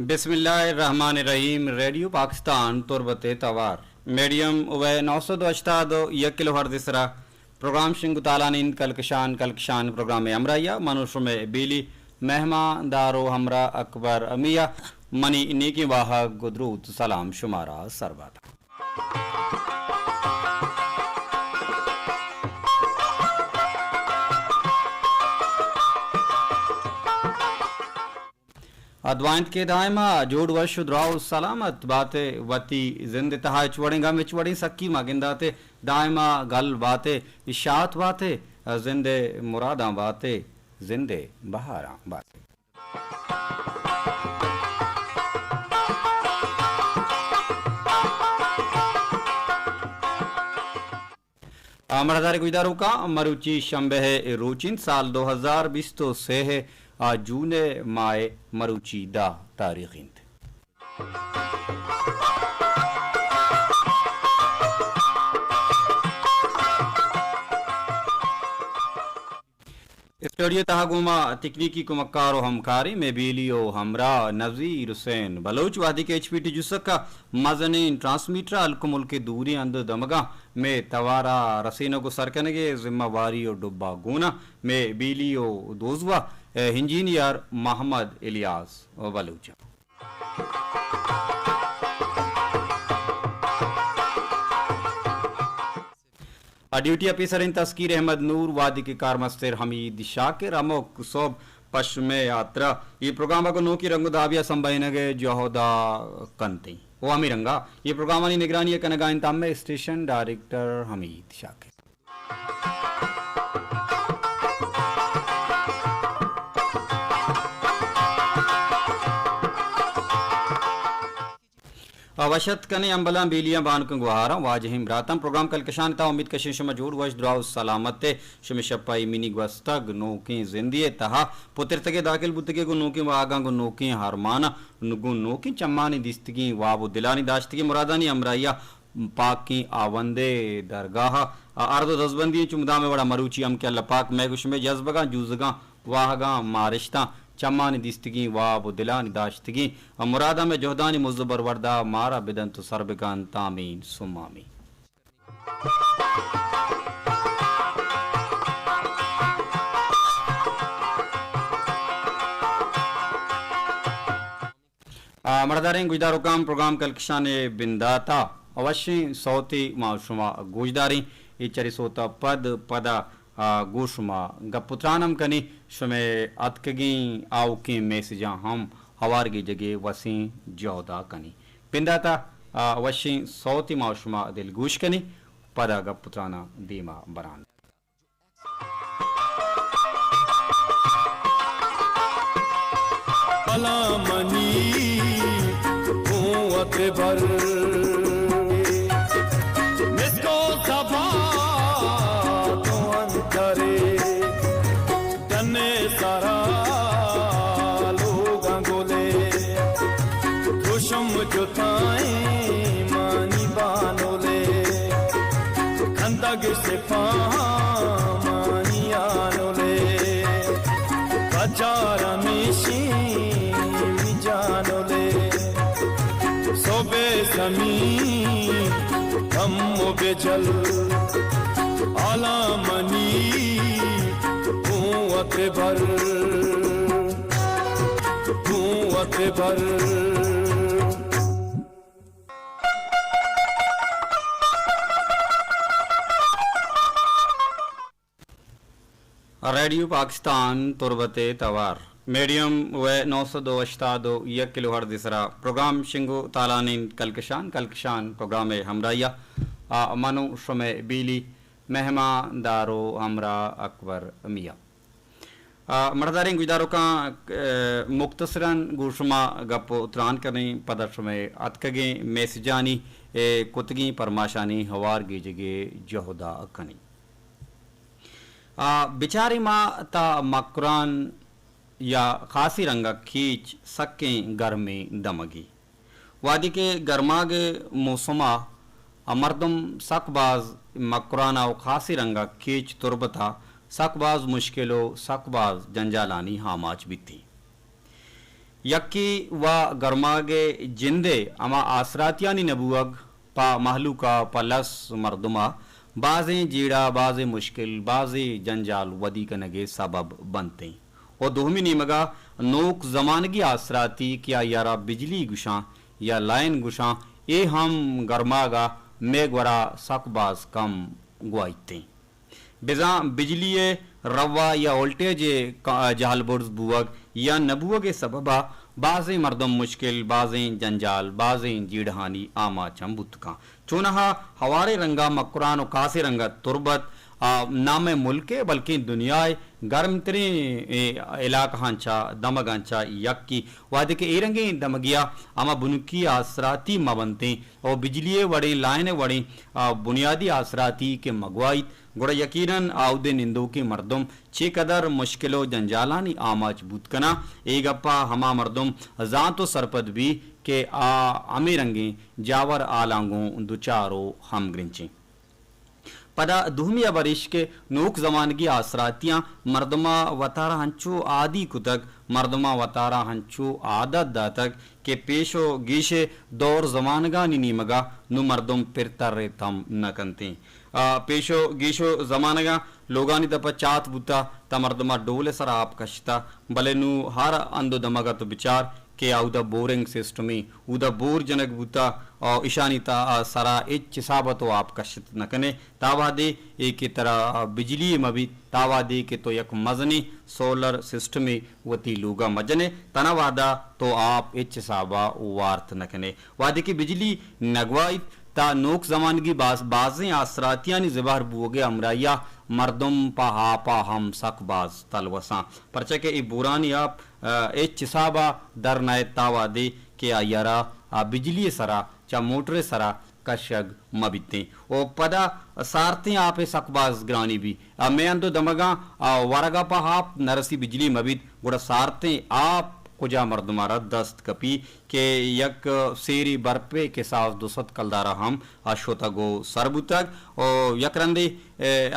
बिस्मिल्लाहिर्रहमानिर्रहीम। रेडियो पाकिस्तान तुरबत तवार मीडियम व 982 1 किलो हर्ज इसरा प्रोग्राम शिंगु तालानीन कलकशान प्रोग्राम अमराया मनुष्य में बीली मेहमान दारो हमरा अकबर अमिया मनी नीकी वाह गुदरूत सलाम शुमारा सरबाता। अद्वांत के दायमा जोड़ वश द्राव सलामत बाते वती जिंद तहा चुवड़ेगा में चुवड़ी सक्की मागिंदाते दायमा गल बाते इशात बाते जिंदे मुरादा बाते जिंदे बहारा बाते। मरदार गुजारों का मरुची शंबे रोचिन साल 2020 तो से है जूने माए मरुची दा तारीखिंद स्टूडियो तहागुमा तकनीकी कुमक्कार हमकारी में बीलियो हमरा नजीर हुसैन बलोच वादी के एचपीटी जुसका मजनीन ट्रांसमीटर अलकुमुल के दूरी अंद दमगा में तवारा रसीनों को सरकनगे जिम्मेवारी और डुब्बा गुना में बीलियो दोजवा engineer Mohammad Ilyas Balocha. Duty officer इन तस्कीर अहमद नूर वादी के कारमस्तर हमीद शाकिर अमोक सोब पश्चिम यात्रा ये प्रोग्राम को नो की रंगदाविया संभाइनगे जोहदा कंती वो अमीरंगा ये प्रोग्राम की निगरानी कनगा इंतम में स्टेशन डायरेक्टर हमीद शाकिर। अवशत कने अंबला बीलियां बान को गुहारा वाजहिम रातम प्रोग्राम कलकशान ता उम्मीद कशिश मजूर वश द्राउ सलामत शमिशपाई मिनी गस्तग नोके जिंदिए तहा पुत्रतगे दाखिल बुतगे गु नोके वागा गु नोके हारमाना नुगु नोके चम्मानी दिस्तगी वाबु दिलानी दाश्तगी मुरादानी अमराइया पाक की आवंदे दरगाह अर्दो दसबंदी चुमदा में बड़ा मरूची अम के अल्लाह पाक मैगुश में जज्बगा जूजगा वाहगा मारिश्ता चम्मानी दिस्तगी वाब दिलानी दाश्तगी मुरादा में जोहदानी मुज़बर वर्दा मारा बिदन तो सरबगान तामीन सुमामी। मरदारें गुजदारो काम प्रोग्राम कलकशान बिंदाता अवश्य सौती माशुमा गुजदारी इचरी सोता पद पदा गोशुमा गपुत्रानम कनी शुमे अतकगी आओ के मैसेजा हम हवार की जगह वसी जौदा कनी पिंदाता अवश्य सौती माशुमा दिल गोश कनी पदा गपुत्राना दीमा बरान से पामानियानोले बचारा मिशी जानोले सोबे समी हम बेजल आलामनी कुवत भर रेडियो पाकिस्तान तुरबते तवार मीडियम व 982 1 किलो हर्ज इसरा प्रोग्राम शिंगो तालानीन कलकशान प्रोग्राम हमराया मनु शमे बीली मेहमान दारो हमरा अकबर मिया मरदारिंग गुजारों का मुख्तसरन गुशमा गप उतरान करने पदर में अतकगे मैसजानी कुतगी परमाशानी हवार की जगह जहोदा कनी बिचारी माँ ता मकरान या खासी रंगा खींच सक्के गर्मी दमगी वादी के गर्मागे मौसमा मर्दम सकबाज मकराना और खासी रंगा खींच तुरबता सकबाज मुश्किलों सकबाज जंजालानी हामाच बिती यक्की व गर्मागे जिंदे अमा आसरातियानी नबुअग पा महलूका पलस मर्दुमा बाज़े जीड़ा बाज़े मुश्किल बाज़े जंजाल वदी कनगे सबब बनते और दोहमी नीमगा नोक जमानगी आसराती क्या यारा बिजली गुशा या लाइन गुशा ए हम गर्मागा मेघवरा सकबाज कम गुआते बिजा बिजली रवा या वोल्टेज जहलबुर्ज बुवग या नबुवग सबबा बाज़े मर्दम मुश्किल बाज़े जंजाल बाज़े जीड़हानी आमा चंबुतका चुनहा हवारे रंगा मकुरान और कासे रंगा तुरबत नाम मुल्के बल्कि दुनियाए गर्म तरी इलाका हांचा दमगांचा यक्की वादे के एरंगे दमगिया आमा बुनकी आसराती मबनते और बिजली वड़े लाइन वड़े बुनियादी आसराती के मगवाइत गुड़ा यकीनन आउदे निंदो के मर्दम चे कदर मुश्किलो जंजालानी आमाच बुतकना एगप्पा हमा मर्दम जातो सरपद भी के अमे रंगे जावर आलांगो दुचारो हम ग्रिंची पदा दुहमिया बरिश के नोक जमानगी आसरातियां मर्दमा वतारा हंचो आदि कुतक मर्दमा वतारा हंचो आदत दातक के पेशो गीशे दौर जमानगा निनीमगा नु मर्दम पिरतर तम न कंते पेशो गीशो जमानगा लोगानी दप चात बुता ता मर्दमा डोले सर आप कशता भले नु हर अंदो दमगा तो विचार के उदा बोरिंग सिस्टम उदा बोर जनक बुता और ईशानीता सरा इच साबतो आप कशित न कने तावादे एक तरह बिजली मबी तावादे के तो यक मजने सोलर सिस्टम वती लोगा मजने तनावादा तो आप इच साबा वार्थ न कने वादे की बिजली नगवाई ता नोक जमानगी बाजें आसरातियानी ज़बार बुगे अमराया मर्दम पा हम सकबाज तलवसा परचा के बुरानी आप ए चिसाबा दर नए तावा दे के आयारा बिजली सरा चा मोटरे सरा कशग मबिते ओ पदा सारते आप सकबाज ग्रानी भी मैं अंदो दमगा वरगा पा आप नरसी बिजली मबित गुड़ा सारते आप कुजा मर्दमारा दस्त कपी के यक सेरी बरपे के साथ दुसत कलदारा हम अशोता गो सरबुतक और यकरंदे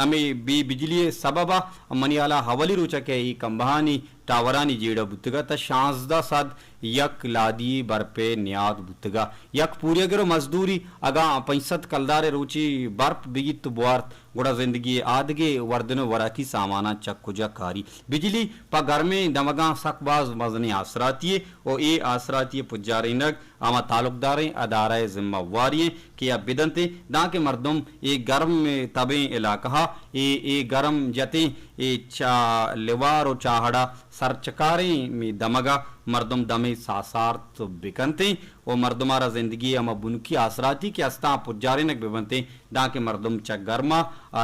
अमी बी बिजली सबबा मनियाला हवली रुचा के ई कंबहानी टावरानी जेड़ा बुतगा त शांसदा सद यक लादी बरपे न्याद बुतगा यक पूरे गरो मजदूरी अगा 65 कलदारे रुचि बर्फ बिगित बुआर्त गुड़ा जिंदगी आदगे वर्दन वराकी सामाना चक्कुजा कारी बिजली पा घर में दमगा सकबाज मजनी आसराती और ए आसराती पुजारे नग आमा तालुकदारें अदाराए जिम्मेवारी कि अब बिदनते दा के मर्दम ए गर्म में तबे इलाका ए गर्म जते ए चा लिवार और चाहड़ा सरचकारे में दमगा मर्दम दमे सासार्त बिकनते और मर्दमारा जिंदगी अमा बुनकी आसराती के अस्ता पुजारे नक बिबनते दा के मर्दम चा गर्मा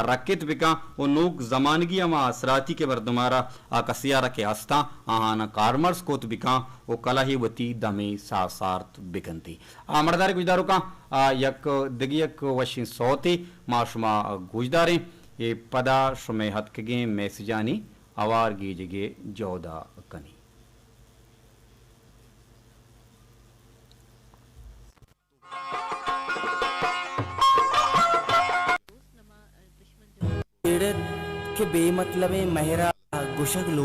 रकित बिका और नोक जमानगी अमा आसराती के मर्दमारा कसियारा के अस्ता आहाना कार्मर्स कोत बिका और कला ही वती दमे सासार्त बिकनती मर्दारे गुजदारों का यक दिगियक वशी सौते माशुमा गुजदारे ये पदा शुमे हतकगे मैसेजानी अवार गीजगे जौदा कनी के बेमतलबे महरा गुशक लो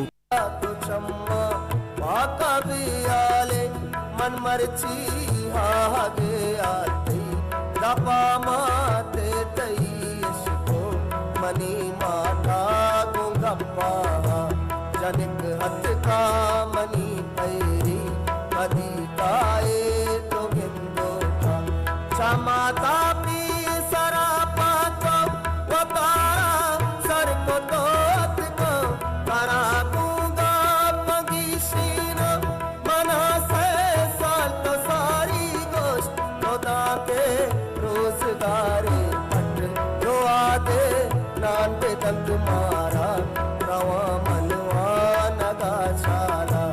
मन मरची हागे आते दपा माते तईशको मनी माता गुंगप्पा जनिक हथ का मनी पैरी मदी काए तो गिंदो का क्षमाता पी सरापा तो वतारा सर को तोत को करा दूंगा मगीशीन मना से साल तो सारी गोश्त खुदा के रोजगारे पट जो आदे नान पे दंत मारा रवा मनवा नगा छाला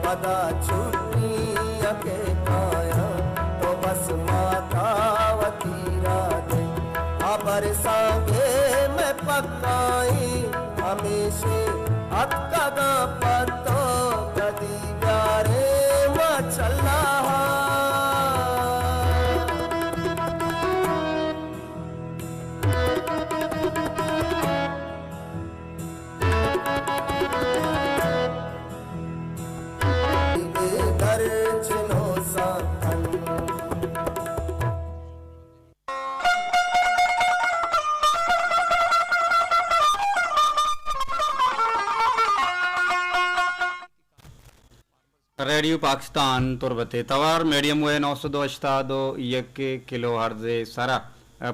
पदा छुट्टी के काया तो बस माता वतीरा दे अबर सांगे में पकाई हमेशे अतका पतो कदी प्यारे मचला दर रेडियो पाकिस्तान तुरबते तवार मीडियम वे 902 यके किलो हर्जे सारा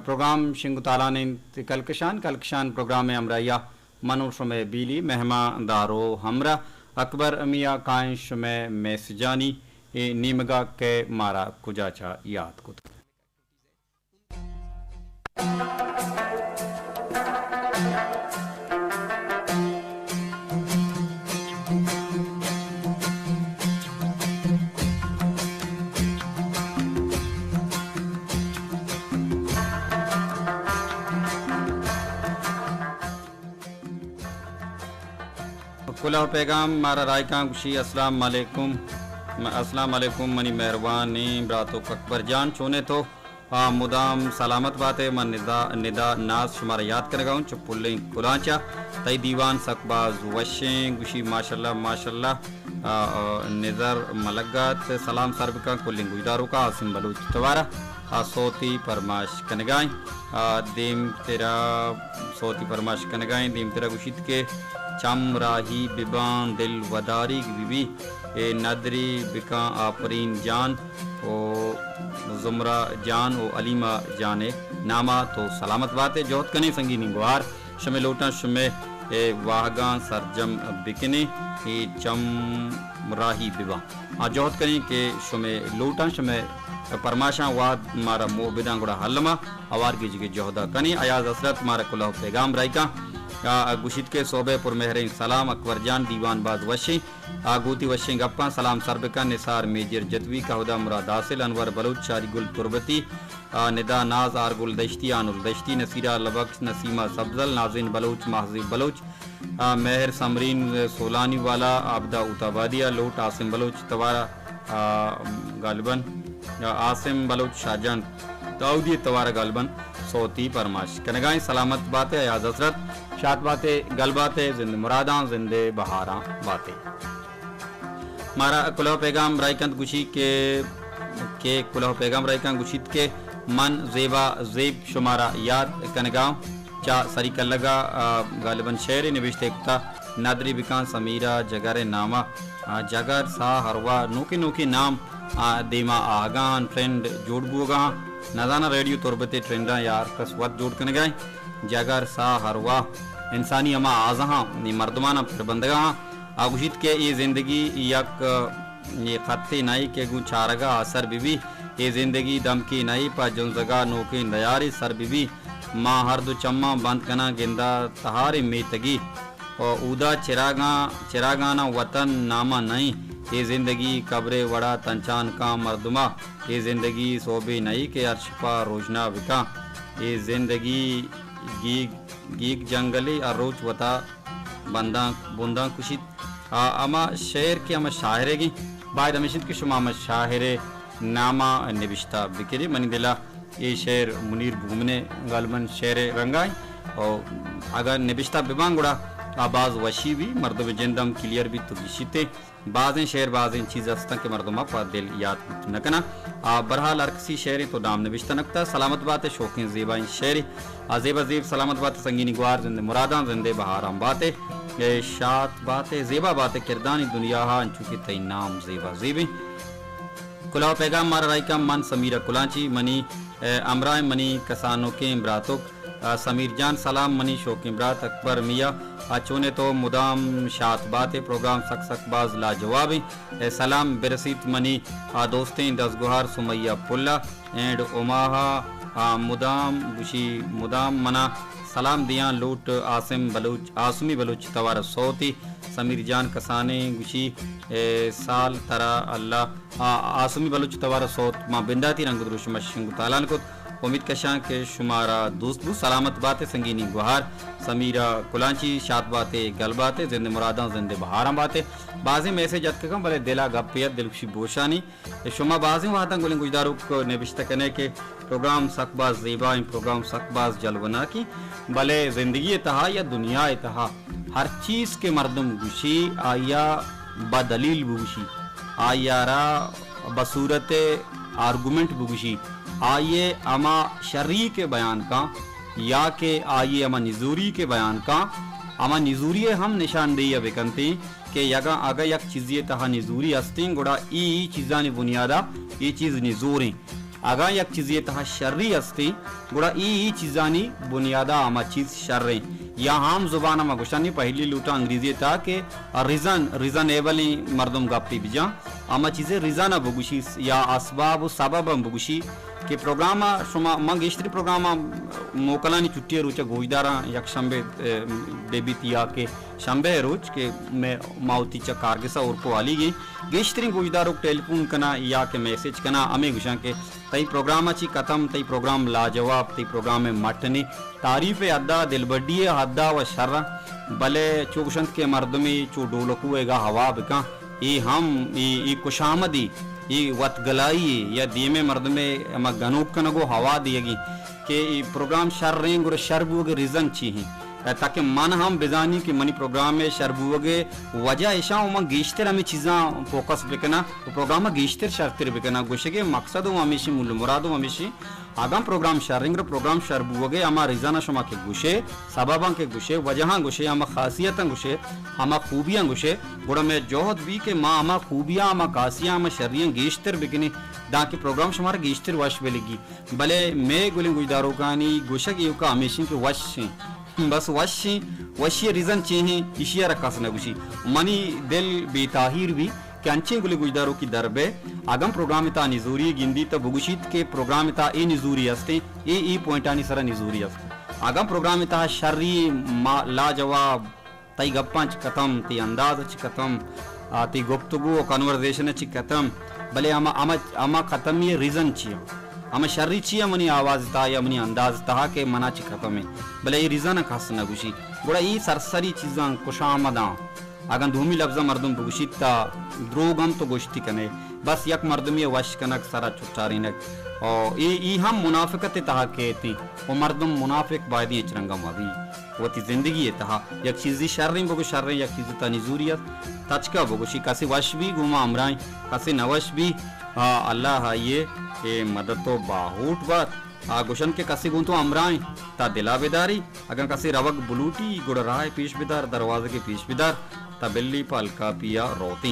प्रोग्राम शिंगु ताला ने कलकशान प्रोग्राम में अमराया मनूर शुमे बीली मेहमान दारो हमरा अकबर अमिया कायन शुमे मैसजानी नीमगा के मारा कुजाचा याद कुत कुला पैगाम मारा रायका गुशी अस्सलाम वालेकुम मनी मेहरबानी ब्रातो अकबर जान चोने तो मुदाम सलामत बातें मन निदा नाज शुमारा याद कर गाऊं चुपुल्ले कुलाचा तई दीवान सकबाज वशें गुशी माशाल्लाह निज़र मलगत सलाम सरबका कुल्लिंग गुजारो का आसिम बलूच तवारा सोती परमाश कनगाई दीम तेरा सोती परमाश कनगाई दीम तेरा गुशित के चमराही बिबान दिल वदारी बीबी ए नदरी बिका आफरीन जान ओ जुमरा जान ओ अलीमा जाने नामा तो सलामत बातें जोत कने संगीनी गुहार शमे लोटा शमे ए वाहगा सरजम बिकने ए चमराही बिबा जोत कने के शमे लोटा शमे परमाशा वाद मारा मोबिदा गुड़ा हल्लमा अवार की जगह जोहदा कनी अयाज असरत मारा कुला पैगाम रायका गुशित के सोबे पुरमेहरीन सलाम अकबर जान दीवान बाज वशी आगूती वशी गप्पा सलाम सरबका निसार मेजर जदवी का हुदा मुराद हासिल अनवर बलूच शारी गुल तुरबती निदा नाज आर गुल दश्ती आनुल दश्ती नसीरा लबक्स नसीमा सब्जल नाजिन बलूच महजीब बलूच मेहर समरीन सोलानी वाला आबदा उताबादिया लोट आसिम बलूच तवारा गालिबन आसिम बलूच शाहजान दाऊदी तवारा गालिबन सोती परमाश कनगाई सलामत बातें अयाज हसरत शाद बातें गल बातें जिंद मुरादा जिंदे बहारा बातें मारा कुलह पैगाम रायकंद गुशी के कुलह पैगाम रायकंद गुशित के मन जेबा जेब शुमारा याद कनगाव चा सरी कल्लगा गालिबन शेर निविष्टे कुता नादरी बिकान समीरा जगरे नामा जगर सा हरवा नोकी नाम देमा आगान ट्रेंड जोड़ बुगा नजाना रेडियो तुरबते ट्रेंडा यार कसवत जोड़ कर गए जगर सा हरवा इंसानी अमा आजहा नी मर्दमाना प्रबंधगा आगुशित के ये जिंदगी यक ये खत्ते नाई के गु चारगा असर बीबी ये जिंदगी दम की नाई पा जुन जगा नोके नयारी सर बीबी माँ हर दो चम्मा बंद कना गेंदा तहारे मेतगी और उदा चिरागाना वतन नामा नहीं ये जिंदगी कब्रे वड़ा तंचान का मर्दमा ये जिंदगी सोबे नई के अर्शपा रोजना विका ये जिंदगी गीक जंगली अरोच वता बंदा बुंदा कुशित अमा शेर के अमा शाहरे की बाद अमिशित की शुमा अमा शाहरे नामा निबिश्ता बिकरी मनी दिला ये शेर मुनीर घूमने गालमन शेर रंगाई और अगर निबिश्ता बिबांगुड़ा आबाज वशी भी मर्दब जिंदम क्लियर भी तो विशिते बाजें शेर बाजें चीज़ हस्ता के मर्दमा पर दिल याद नकना बरहाल अरकसी शेर तो नाम नविश्ता नकता सलामत बातें शौकीन जेबाइन शेर अजेब अजीब सलामत बातें संगीनी गुआर जिंदे मुरादा जिंदे बहाराम बातें शात बातें जेबा बातें किरदानी दुनिया हा चुकी तई नाम जेबा जेबी कुलाव पैगाम मारा रायका मन समीरा कुलाची मनी अमराय मनी कसानों के इमरातुक समीर जान सलाम मनी शौक इमरात अकबर मिया अचोने तो मुदाम शात बातें प्रोग्राम सकबाज लाजवाबी सलाम बिरसीत मनी दोस्तें दसगुहार सुमैया पुल्ला एंड उमाहा मुदाम गुशी मुदाम मना सलाम दिया लूट आसमी बलूच तवार सोती समीर जान कसाने गुशी साल तरा अल्लाह आसमी बलूच तवार सोत माँ बिंदाती रंग दुरुशमशिंग तालान को उम्मीद कशां के शुमारा दोस्त सलामत बातें संगीनी गुहार समीरा कुलांची शात बातें गल बातें जिंदे मुरादा जिंदे बहारा बातें बाज़े मैसेज अतकम भले दिला गपियत दिलखुशी बोशानी शुमा बाज़े वहाँ तक गुलिंग गुजदारों को निबिश्ता करने के प्रोग्राम सकबाज ज़ेबा प्रोग्राम सकबाज जलवना की भले ज़िंदगी तहा या दुनिया तहा हर चीज़ के मर्दम गुशी आया बदलील बुगुशी आयारा बसूरत आर्गुमेंट बुगुशी आइए अमा शर्री के बयान का या के आइए अमा निजूरी के बयान का अमा निजूरी हम निशानदेही बेकनती के यगा आगा यक चीज़ी तहा निजूरी अस्तिंग गुड़ा ई चीज़ानी बुनियादा ई चीज़ निजूरी आगा यक चीज़ी तहा शर्री अस्ति गुड़ा ई चीज़ानी बुनियादा आमा चीज़ शर्रे या हम जुबान में गुशानी पहली लूटा अंग्रेजी था कि रिजन एवली मर्दम गप्पी बिजा आमा चीज़ें रिजाना बगुशी या असबाब सबब बगुशी के प्रोग्राम शुमा मंग इश्तरी प्रोग्राम मोकलानी छुट्टी रोचा गोजदारा यक शंबे बेबीतिया के शंबे रोज के मैं माउती चा कारगिसा और को आली गई गेश्तरी गोजदारों टेलीफोन कना या के मैसेज कना अमे गुशा के तई प्रोग्राम अच्छी कथम तई प्रोग्राम लाजवाब तई प्रोग्राम में मटनी तारीफ अद्दा दिलबड्डी हद्दा व शर्रा भले चौगुशंत के मर्दमी चो डोलकुएगा हवा बिका ई हम ई कुशामदी ई वत गलाई या दीमे मर्द में अमा गनोक कनगो हवा दिएगी कि प्रोग्राम शर रेंग और शरबुगे रीजन ची हैं ताकि मन हम बेजानी कि मनी प्रोग्राम में शरबुगे वजह ऐसा उमा गेश्तर हमें चीज़ां फोकस बिकना तो प्रोग्राम में गेश्तर शर्तर बिकना गुशे के मकसद हूँ हमेशा मुल मुराद हूँ हमेशा आगाम प्रोग्राम शर्रिंग प्रोग्राम शरबुगे हमा रिजाना शुमा के गुशे सबबा के गुशे वजह गुशे हमा खासियत गुशे हमा खूबियाँ गुशे गुड़ा में जोहद भी के माँ हमा खूबियाँ हमा खासियाँ हमा शर्रियाँ गेश्तर बिकने दा के प्रोग्राम शुमार गेश्तर वश बेलेगी भले मैं गुलिंग गुजदारों का नहीं गुशक यू का हमेशा के वश बस वशी रीजन चाहिए इशिया रखा सना गुशी मनी दिल बेताहिर भी कैंचे गुले गुजदारों की दरबे आगम प्रोग्राम इता निजूरी गिंदी तो बुगुशीत के प्रोग्राम इता ए निजूरी अस्ते ए पॉइंट आनी सरा निजूरी अस्ते आगम प्रोग्राम इता शर्री लाजवाब तई गप्पांच खत्म ती अंदाज च खत्म ती गुफ्तगू कन्वर्सेशन च खत्म भले आमा खत्म ये रीजन चाहिए हमें शर्री चिया मनी आवाज था या मनी अंदाज था के मना ची खत्म है भले ये रिजाना खास न गुशी बड़ा ये सरसरी चीज़ां कुशामदा अगर धूमी लफ्ज़ा मर्दम बुगुशित था द्रोगम तो गोश्ती कने बस यक मर्दमी वश कनक सारा छुट्टारी नक और ये हम मुनाफिकत तहा के थी वो मर्दम मुनाफिक बायदी चरंगम अभी वो थी जिंदगी है तहा यक चीज़ी शर्री बगु शर्री यक चीज़ तनिजूरियत तचका बगुशी कासी वश भी घुमा अमराई कासी नवश भी अल्लाह ये मदद तो बाहूट बात गुशन के कसी गुंतो अमराई ता दिला बेदारी अगर कसी रवक बुलूटी गुड़ रहा है पीछ बिदार दरवाजे के पीछ बिदार ता बिल्ली पलका पिया रोती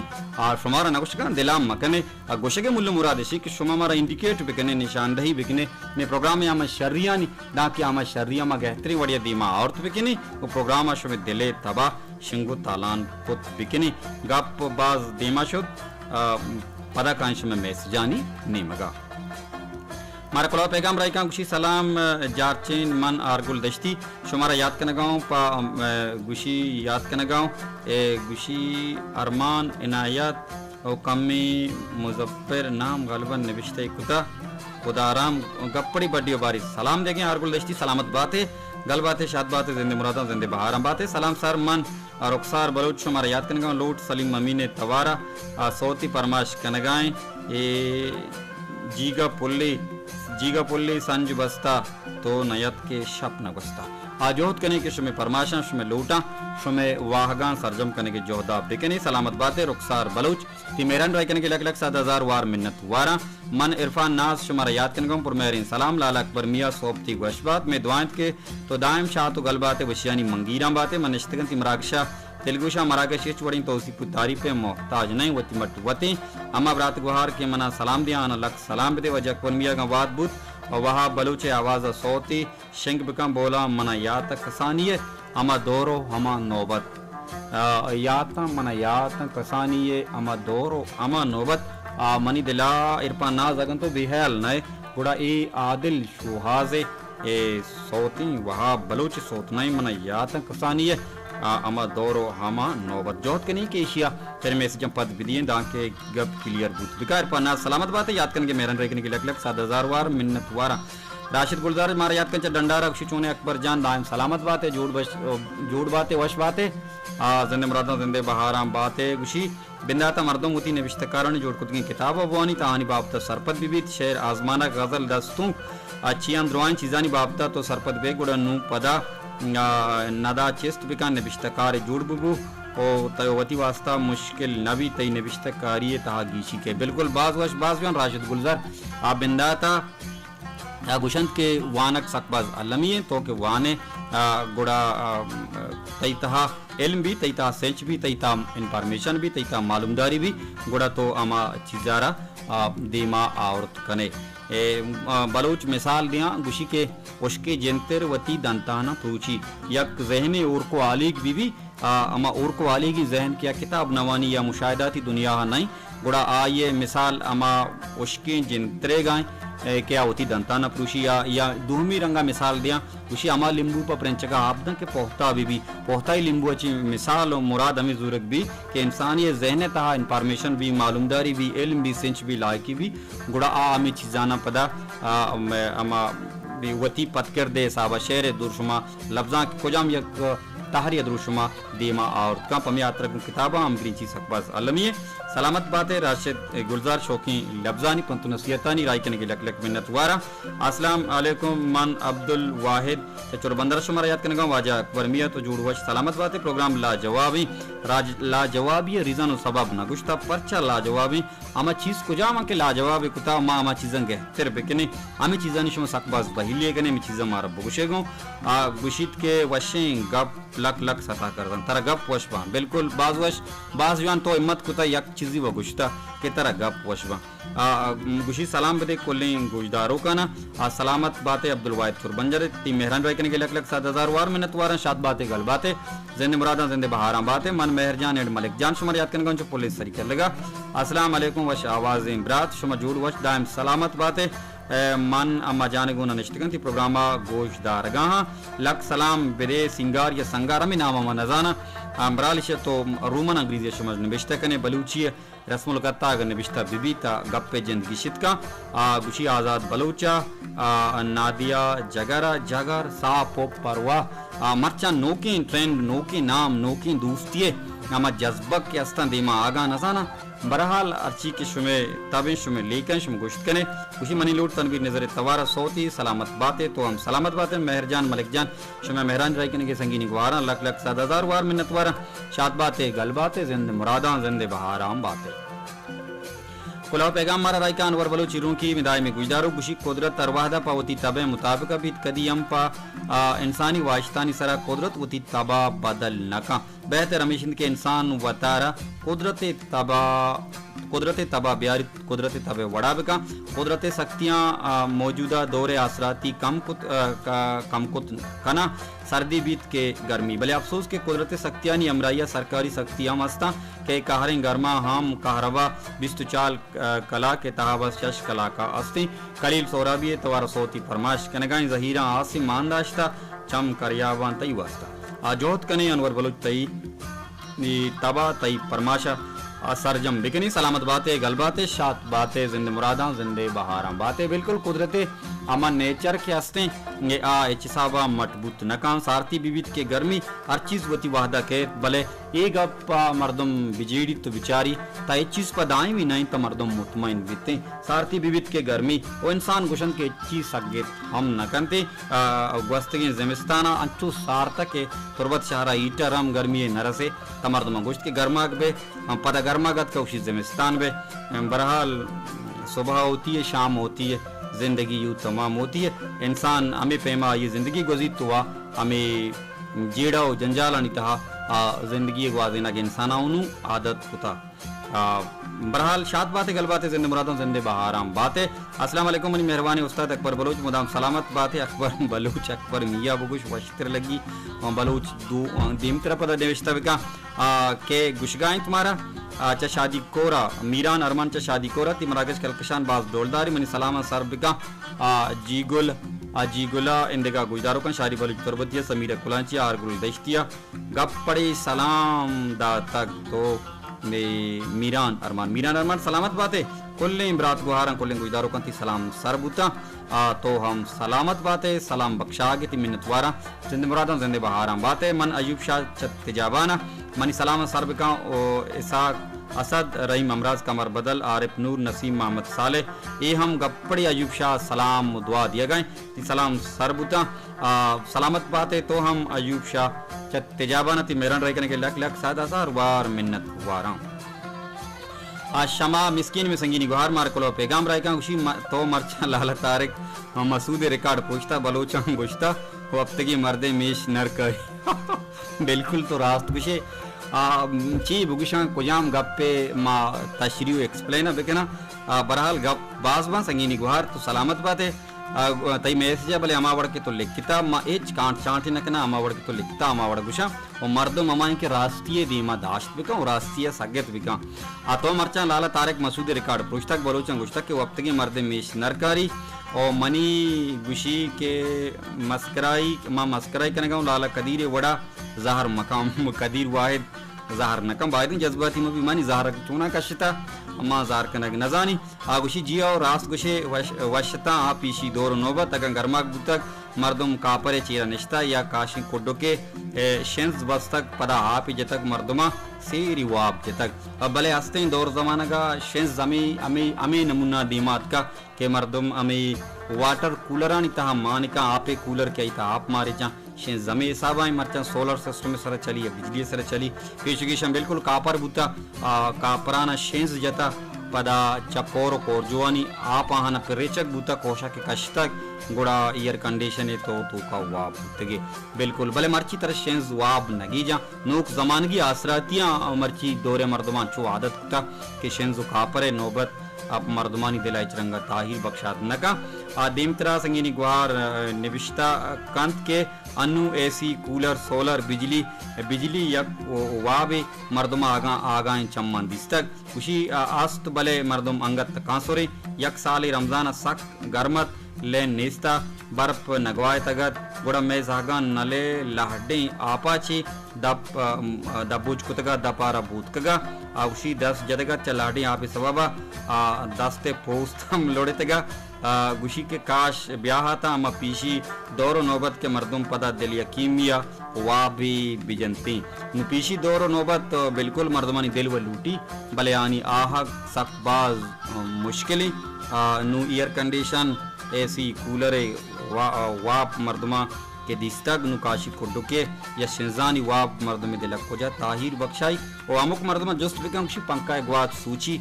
शुमारा नकुश का दिला मकने गुशे के मुल्ल मुरादेशी कि शुमा मारा इंडिकेट बिकने निशानदही बिकने ने प्रोग्राम में आमा शर्रिया नी ना कि आमा शर्रिया मा गहतरी वड़िया दीमा औरत बिकने वो प्रोग्राम शुमे दिले तबा शिंगु तालान पुत बिकने गप बाज दीमा शुद पदा कांश में मैसेजानी नेमगा मारा कला पैगाम राय का गुशी सलाम जारचेन मन आरगुल दश्ती शुमारा याद करना गाँव पा गुशी याद करना गाँव गुशी अरमान इनायत और कमी मुजफ्फर नाम गालबन नबिश्ते खुदाराम गप्पड़ी बड्डी बारी सलाम देंगे आरगुल दश्ती सलामत बातें गल बातें शाद बातें जिंदे मुरादा जिंदे बहार बातें सलाम सर मन और रुखसार बलोच शुमारा याद करना गाँव लोट सलीम ममी ने तवारा सोती परमाश कनगाएं ये जीगा पुल्ली संज बस्ता तो नयत के शप न बस्ता आजोहत करने के शुमे परमाशा शुमे लूटा शुमे वाहगान सरजम करने के जोहदा बिकनी सलामत बातें रुखसार बलूच तिमेरन राय करने के लक 7,000 वार मिन्नत वारा मन इरफान नाज शुमारा याद करने को पुरमेरीन सलाम लाल अकबर मियाँ सोबती गशबात में दुआत के तो दायम शाह तो गलबाते वशियानी मंगीरा बातें मन इश्तगन तिमरागशा तेलुगुशा मरागे शीच वड़ी तो उसी पुतारी पे मोहताज नहीं वती मट वती अम्मा ब्रात गुहार के मना सलाम दिया अना लक सलाम दे वजह कोन मिया का वाद बुत और वहाँ बलूचे आवाज़ सोती शिंग बिकम बोला मना यात कसानिये अमा दोरो हमा नौबत यात मना यात कसानिये अमा दोरो अमा नौबत मनी दिला इरफान नाज अगन तो बिहल नए गुड़ा ए आदिल शुहाजे ए सोती वहाँ बलूच सोत नहीं मना यात कसानिये अमा दौरो हमा नौबत जोत के नहीं के एशिया तेरे में से जब पद विदिए दां के गप क्लियर बूत बिकार पन्ना सलामत बात है याद करने के मेरन रेखने के लक 7,000 वार मिन्नत वारा राशिद गुलजार मारा याद कर डंडारा खुशी अकबर जान दायम सलामत बात है जोड़ बातें वश बातें जिंदे मुरादा जिंदे बहाराम बातें खुशी बिंदाता मर्दों मुती ने विश्तकारण जोड़ कुछ की किताब अबवानी ताहानी बाबता सरपत बीबीत शेर आजमाना गजल दस्तूं अच्छियां द्रोआन चीजानी बाबता तो सरपत बेगुड़ा नू पदा नदा चेस्ट बिका नबिश्तकार जुड़ बुबू ओ तयवती वास्ता मुश्किल नबी तई नबिश्तकारी तहा गीशी के बिल्कुल बाज राशिद गुलजार आप बिंदाता गुशंत के वानक सकबाज अलमी तो के वाने गुड़ा तईता इल्म भी तईता सेंच भी तईता इंफॉर्मेशन भी तईता मालूमदारी भी गुड़ा तो आमा चीजारा दीमा औरत कने बलोच मिसाल दिया गुशी के उसके जंतर वती दंताना पूछी यक जहनी और को आलिक भी अमा और को आली की जहन किया किताब नवानी या मुशाहिदाती दुनिया नहीं गुड़ा ये मिसाल अमा उसके जंतरे गाय क्या होती दंताना प्रूशी या दूहमी रंगा मिसाल दिया उसी अमा लिंबू पर प्रेंचका आपदा के पोहता भी पोहता ही लिंबू अच्छी मिसाल और मुराद हमें जरूरत भी कि इंसान ये जहन तहा इंफॉर्मेशन भी मालूमदारी भी इल्म भी सेंच भी लायकी भी गुड़ा हमें चीज़ाना पदा अमा वती पत कर दे साबा शेर दुरुशमा लफ्जा कुजाम यक ताहरी दुरुशमा दीमा और का पमे यात्रा किताबा अमरी चीज सकबाज अलमिये सलामत बातें राशिद गुलजार शौकी लफ्जानी पंतु नसीहतानी राय करने के लक मिन्नत वारा अस्सलाम वालेकुम मन अब्दुल वाहिद चोरबंदर शुमार याद करने का वाजा अकबर मियां तो जुड़ वश सलामत बातें प्रोग्राम लाजवाबी रीजन और सबब ना गुश्ता परचा लाजवाबी आमा चीज कुजामा के लाजवाब कुता मा आमा चीजन के तेरे पे कने आमी चीजानी शुमा सकबाज बहिलिए कने मी चीजा मारा बुगुशेगो गुशित के वशिंग गप लक लक सता करदन तरा गप वशबा बिल्कुल बाज जवान तो हिम्मत कुता यक चीजी व गुश्ता के तरह गप वशबा गुशी सलाम बदे कोलिंग गुजदारों का ना सलामत बातें अब्दुल वाहिद चुरबंजर ती मेहरान राय करने के लक 7000 वार मिनट वारा शाद बातें गल बातें जिंदे मुरादा जिंदे बहारा बातें मन मेहरजान एड मलिक जान शुमार याद करने का पुलिस सरी कर लगा अस्सलाम वालेकुम वश आवाज़ इमरात शुमा जुड़ वश दायम सलामत बातें मन अम्मा जाने गुना निश्चित थी प्रोग्रामा गोशदार गाहा लक सलाम बिरे सिंगार या संगार में नामा नजाना अमरालिश तो रूमन अंग्रेजी समझ निबिश्ता कने बलूची रस्मुल कत्ता अगर निबिश्ता बिबीता गप्पे जिंदगी शितका गुशी आज़ाद बलूचा नादिया जगर साप परवा मर्चा नोकी ट्रेंड नोकी नाम नोकी दोस्तिये अमा जज्बक के अस्ता दीमा आगा नजाना बहरहाल अर्ची के शुमे तबे शुमे लेकिन शुम गुश्त कने उसी मनी लूट तनवीर नजर तवारा सोती सलामत बातें तो हम सलामत बातें मेहरजान मलिक जान शुमे मेहरान राय के संगीनी गुवारा लक 7000 वार मिन्नत वारा शाद बातें गल बातें जिंदे मुरादा जिंदे बहाराम बातें कुलाव पैगाम मारा राय का अनवर बलो चिरों की मिदाई में गुजदारो गुशी कुदरत अरवाहदा पावती तबे मुताबिक भी कदीम पा इंसानी वाश्तानी सरा कुदरत वती तबा बदल नका बेहतर हमेशा के इंसान वतारा कुदरत तबा ब्यारी कुदरत तबे वड़ाबका कुदरत शक्तियाँ मौजूदा दौरे आसराती कम कुत कना सर्दी बीत के गर्मी भले अफसोस के कुदरत शक्तियाँ नी अमराइया सरकारी शक्तियाँ मस्ता के कहरें गर्मा हम कहरबा बिस्तु चाल कला के तहाबस शश कला का अस्ति कलील सोराबी तवार सोती फरमाश कनगाई जहीरा आसिम मानदाश्ता चम करियावान तई वास्ता आजोत कने अनवर बलुच तई तबा तई फरमाशा सरजम बिकनी सलामत बातें गल बातें शात बातें जिंदे मुरादा जिंदे बहारा बातें बिल्कुल कुदरते अमन नेचर के हस्ते ये एचिसाबा मटबूत नकाम सारती बीबित के गर्मी हर चीज वती वाहदा के भले एक अब मर्दम बिजेड़ी तो बिचारी ता एक चीज पर दाएं भी नहीं तो मर्दम मुतमईन बीते सारती बीबित के गर्मी वो इंसान गुशन के चीज सगे हम न करते वस्तगी जमिस्ताना अंचू सारता के तुरबत शहरा ईटा रम गर्मी नरसे तमर्दम गुश्त के गर्मा बे पता गर्मागत का उसी जमिस्तान बे बहरहाल सुबह होती है शाम होती है जिंदगी यूँ तमाम होती है इंसान हमें पैमा ये जिंदगी गुज़ीर तो हमें जेड़ा जंजाला नहीं तहा जिंदगी गुआजना के इंसान आदत होता बहरहाल शाद बातें गल बातें जिंदे मुरादों जिंदे बहाराम बातें अस्सलाम वालेकुम मनी मेहरबानी उस्ताद अकबर बलूच मुदाम सलामत बातें अकबर बलूच अकबर मिया बुगुश वशित्र लगी बलूच दो दीम तरफ पता देविश्ता का के गुशगाएं तुम्हारा चा शादी कोरा मीरान अरमान चा शादी कोरा ती मराकश कलकशान बाज डोलदारी मनी सलामा सरबिका जीगुला इंदिगा गुजदारों का शारी बलूच तरबतिया समीरा कुलांची आरगुल दश्तिया गप्पड़ी सलाम दा तक तो मीरान अरमान सलामत बातें कुल्ले इमरात गुहारा कुल्ले गुजदारों का सलाम सरबुता तो हम सलामत बातें सलाम बख्शा के ती मिन्नत वारा जिंदे मुरादा जिंदे बहारा बातें मन अयूब शाह चतिजाबाना मनी सलाम सरबिका ओ इसाक असद रहीम अमराज कमर बदल आरिफ नूर नसीम मोहम्मद साले ये हम गप्पड़ी अयूब शाह सलाम दुआ दिया गए सलाम सरबुता सलामत बातें तो हम अयूब शाह तेजाबाना ती मेरन रह करने के लक 7000 वार मिन्नत वारा शमा मिस्किन में संगीनी गुहार मार कोलो पैगाम राय का उसी तो मरचा लाल तारिक मसूद रिकॉर्ड पूछता बलोचा गुश्ता वो अब तक मर्दे मेश नर कर बिल्कुल तो रास्त कुशे ची बुगुशा कुजाम गप्पे मा तशरीउ एक्सप्लेन बेकना बरहाल गप बाजबा संगीनी गुहार तो सलामत बात है तई मैसेज भले अमावड़ के तो लिखता मा एच कांट चांटी नकना अमावड़ के तो लिखता अमावड़ गुशा और मर्द ममाई के राष्ट्रीय दीमा दाश्त बिका और राष्ट्रीय सगत बिका तो मरचा लाला तारक मसूद रिकॉर्ड पुस्तक बलोचन गुश्तक के वक्त की मर्द मेश नरकारी और मनी गुशी के मस्कराई कनेगा लाला कदीर वड़ा जहर मकाम कदीर वाहिद जहर नकम बायदिन जज्बाती में भी मानी जहर चूना कशता अम्मा जार कनग नजानी आगुशी जिया और रास्त गुशे वशता आ पीशी दौर नौबत अगर गर्मा बुतक मर्दम कापरे चीरा निश्ता या काशी कोडो के शेंस बस्तक पदा आप जतक मर्दमा सेरी वाब जतक अब भले हस्ते दौर जमाना का शेंस जमी अमी नमूना दीमात का के मर्दम अमी वाटर कूलरानी तहा मानिका आपे कूलर के इता आप मारे जा शेंस जमी साबाई मरचा सोलर सिस्टम सर चली या बिजली सर चली पेशगिशम बिल्कुल कापर बुता कापराना शेंस जता पदा चपोर कोरजुआनी आप आहना पेरेचक बुता कोशा के कष्टक गुड़ा एयर कंडीशन है तो का वाब बुतगे बिल्कुल भले मर्ची तरह शेंस वाब नगी जा नोक जमानगी आसरातियां मर्ची दौरे मर्दमान चो आदत कुता के शेंस कापरे नौबत आप मर्दमानी दिलाई चरंगा ताहिर बख्शात नका दीमतरा संगीनी गुहार निविष्टा कंत के अनु एसी कूलर सोलर बिजली यक वाबे मर्दमा आगा चम्मन दिस्तक खुशी आस्त भले मर्दम अंगत कांसोरे यक साली रमजान सक गर्मत ले नेस्ता बर्फ नगवाए तगत गुड़ा में जागा नले लहडे आपाची दबुज कुतगा दपारा भूतकगा आवशी 10 जदगा चलाडी आपे सबबा दस्ते पोस्तम लोड़े तगा गुशी के काश ब्याह था अमा पीशी दौरो नौबत के मर्दम पदा दिलिया कीमिया वाबी बिजंती पीशी दौरो नौबत बिल्कुल मर्दमानी दिल व लूटी भले आनी आहक सकबाज मुश्किली नु एयर कंडीशन एसी कूलर वाप मर्दमा के दिस्तक नुकाशी को डुके या शिंजानी वाप मर्दमे दिलक को जा ताहिर बख्शाई और अमुक मर्दमा जस्ट बिकंशी पंका ग्वात सूची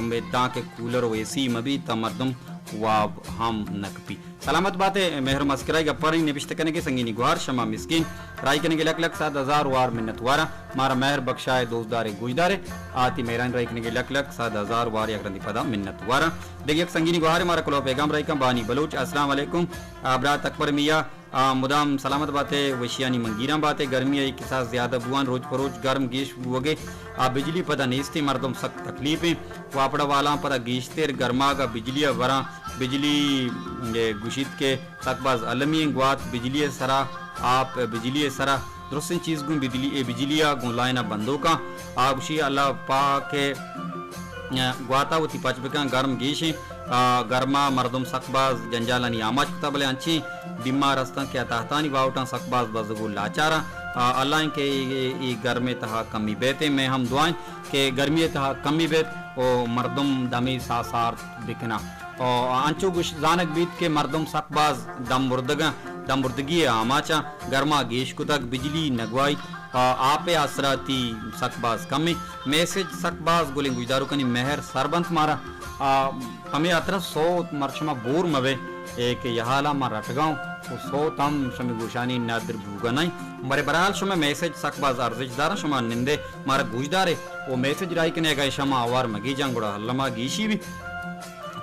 में ता के कूलर और एसी मबी ता मर्दम वाब हम नकपी सलामत बातें मेहर मस्कराई गप्पर निबिश्त करने के संगीनी गुहार शमा मिस्किन राय करने के लक 7,000 वार मिन्नत वारा मारा मेहर बख्शाए दोस्तदारे गुजदारे आती मेहरान राय करने के लक 7,000 वार या ग्रंथि पदा मिन्नत वारा देखिए संगीनी गुहार मारा कलो पैगाम राय का बानी बलोच अस्सलाम वालेकुम आबरात अकबर मियाँ मुदाम सलामत बातें वशियानी मंगीरा बातें गर्मी आई के साथ ज्यादा बुआन रोज परोज गर्म गेश वगे बिजली पदा नेस्ती मर्दम सख्त तकलीफें वापड़ा वाला पदा गेशतेर गर्मा का बिजली वरा बिजली गुशित के सकबाज अलमी ग्वात बिजली सरा आप बिजली सरा दुरुस्त चीज गुन बिजलिया गुलायना बंदों का आबशी अल्लाह पाक के ग्वाता वती पचबका गर्म गेशे गर्मा मर्दम सकबाज जंजालानी आमाज तबले अंची बीमार अस्ता के ताहतानी वाउटा सकबाज बजगु लाचारा अल्लाह के ये गर्मे तहा कमी बेते में हम दुआएं के गर्मी तहा कमी बेत ओ मर्दम दमी सासार बिकना और अंचो गुश जानक बीत के मर्दम सकबाज दम मुर्दगी आमाचा गर्मा गेश कुतक बिजली नगवाई आपे आसराती सकबाज कमी मैसेज सकबाज गोले गुजदारो कनी मेहर सरबंत मारा हमें अतर 100 मर्शमा बोर मवे एक यहाला मा रटगांव तो 100 तम शमी गुशानी नादर भूगनाई मरे बराल शमे मैसेज सकबाज अर्जदार शमा निंदे मारा गुजदारे वो मैसेज राई कने गए शमा आवार मगी जंगुड़ा हल्लमा गीशी भी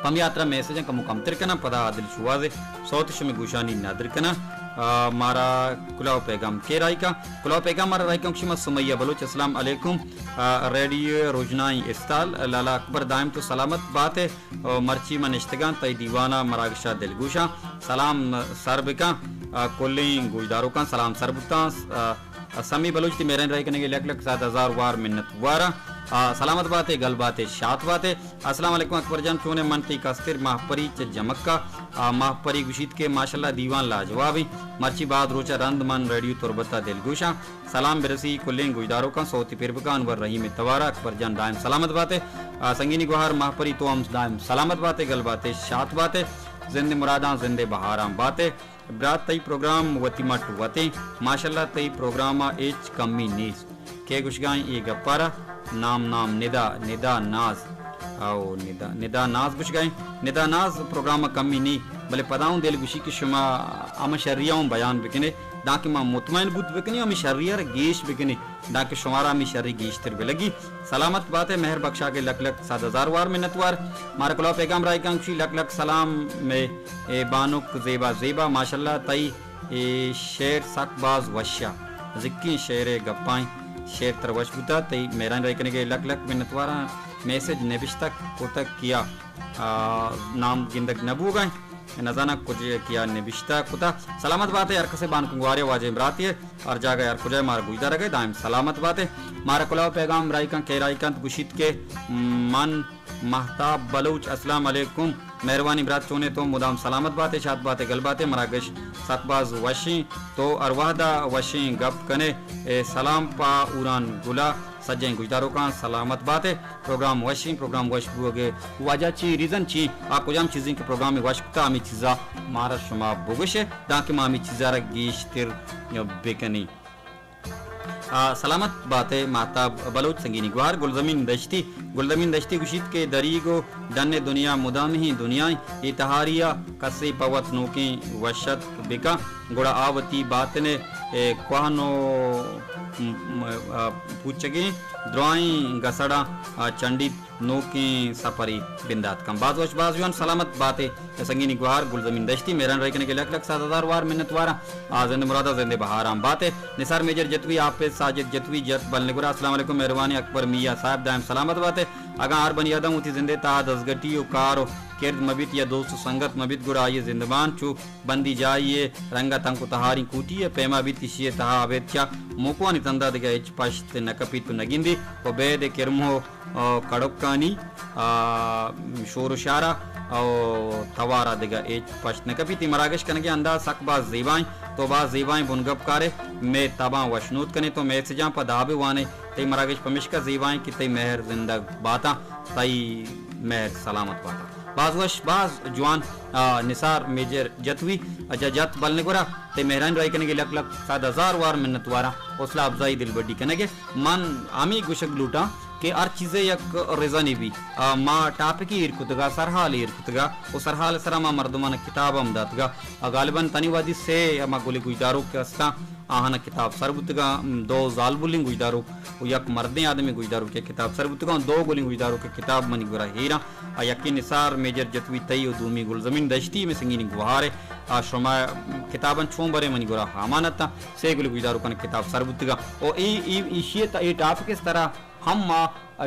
पम यात्रा मैसेज का मुकम्मल करना पदा आदिल शुवाजे सौत शमी गुशानी नादर कना मारा कुलाव पैगाम के राय का कुलाव पैगाम मारा राय का क्षमा सुमैया बलोच अस्सलाम अलैकुम रेडियो रोजनाई इस्ताल लाला अकबर दाइम तो सलामत बात है मर्ची मन इश्तगान तई दीवाना मरागशा दिलगुशा सलाम सरबिका कोल्ली गुजदारों का सलाम सरबुता समी बलोच ती मेरे राय करने के लक 7,000 वार मिन्नत वारा सलामत बातें गल बातें शात बातें अस्सलाम वालेकुम अकबर जान चोने मनती कस्तिर माहपरी च जमक्का माहपरी गुशीत के माशाल्लाह दीवान लाजवाबी मर्ची बाद रोचा रंद मन रेडियो तुरबता दिलगुशा सलाम बिरसी कुल्लें गुजदारों का सौती पिरबका अनवर रहीम तवारा अकबर जान दायम सलामत बातें संगीनी गुहार माहपरी तो हम दायम सलामत बातें गल बातें शात बातें जिंदे मुरादा जिंदे बहाराम बातें ब्रात तई प्रोग्राम वतीमा टुवते माशाल्लाह तई प्रोग्राम एच कमी नीस के गुशगाई ये गप्पारा नाम नाम निदा निदा नाज आओ निदा नाज बुश गए निदा नाज प्रोग्राम कमी नहीं भले पदाऊं दिल गुशी की शुमा आम शरियाऊं बयान बिकने दाके मा मुतमैन बुत बिकनी अमी शरियर गेश बिकनी दाके शुमारा मी शरी गेश तिर लगी सलामत बात है मेहर बख्शा के लक लक 7,000 वार मिन्नतवार मारे कला पैगाम राय कांक्षी लक लक सलाम में ए बानुक जेबा जेबा माशाल्लाह तई ए शेर सकबाज वश्या जिक्की शेर गप्पाई शेर तरवश बुता तई मेरान राय कने के लक लक मिन्नतवारा मैसेज नेबिश तक को तक किया नाम गिंदक नबू गए नजाना कुछ किया निबिश्ता कुता सलामत बात है यार कसे बान कुंगवारे वाजे इमराती है और जागा यार कुछ मार गुजदा रहे दाइम सलामत बात है मारा कुलाव पैगाम रायका के रायकांत गुशित के मन महताब बलूच अस्सलाम वालेकुम मेहरबानी ब्रात चोने तो मुदाम सलामत बात है शाद बात है गल बात है मरागश सकबाज वशी तो अरवादा वशी गप कने ए सलाम पा उरान गुला सज्जन गुजदारों का सलामत बात है प्रोग्राम वशिंग प्रोग्राम वश बुगे वजह ची रीजन ची आपको जाम चीजें के प्रोग्राम में वशता आमी चीजा मारा शुमा बुगशे दाके मामी चीजा रगीश तिर बेकनी सलामत बात है माता बलोच संगीनी गुहार गुलजमीन दश्ती गुशीत के दरीगो डन्ने दुनिया मुदाम ही दुनिया इतहारिया कसे पवत नोके वशत बिका गुड़ा आवती बात ने क्वानो पूछगे द्रोई गसड़ा चंडी नोके सफरी बिंदात कम बाजुआन सलामत बात है संगीनी गुहार गुलजमीन दश्ती मेरन रखने के लक 7,000 वार मिन्नतवारा जिंद मुरादा जिंद बहाराम बात है निसार मेजर जतवी आप साजिद जतवी जत बलनगुरा अस्सलाम वालेकुम मेहरबानी अकबर मियां साहब दाइम सलामत बात है अगर आर बनी आदम उती जिंदे ता दसगटी कार किरद मबित या दोस्त संगत मबित गुड़ा ये जिंदबान चू बंदी जाइए रंगा तंकु तहारी कूटी है पैमा बित इशिए तहा अवेत्या मोकुआनी तंदा दिगा एच पश्त नकपितु नगिंदी ओ बेदे किरमो कड़क्कानी शोरशारा और तवारा दिगा एच पश्त नकपिति मरागश कने के अंदाज सकबाज ज़ीबाई तो बाज ज़ीबाई बुनगब कारे मैं तबा वशनूत कने तो मैं सजा पदाबे वाने तई मरागश पमिशका ज़ीबाई कि तई मेहर जिंदग बाता तई मेहर सलामत बाता बाजवश बाज जवान निसार मेजर जतवी जत बलने गोरा ते मेहरान राय कने के लक लक 7,000 वार मिन्नतवारा हौसला अफजाई दिल बड्डी कने के मन आमी गुशक लूटा के हर चीज़ें यक रिजनी भी माँ टाप की इरकुतगा सरहाल इरकुतगा वो सरहाल सरमा मर्दमान किताब अमदातगा गालिबन तनीवादी से माँ गोली गुजदारों के अस्ता आहना किताब सरबुतगा दो जाल बुलिंग गुजदारों यक मर्दे आदमी गुजदारों के किताब सरबुतगा दो गोली गुजदारों के किताब मनी गुरा हीरा यकी निसार मेजर जतवी तई दूमी गुलजमीन दश्ती में संगीनी गुहारे शुमा किताबन छोंबरे मनी गुरा हामानता से गोली गुजदारों का किताब सरबुतगा और ई टाप किस तरह हम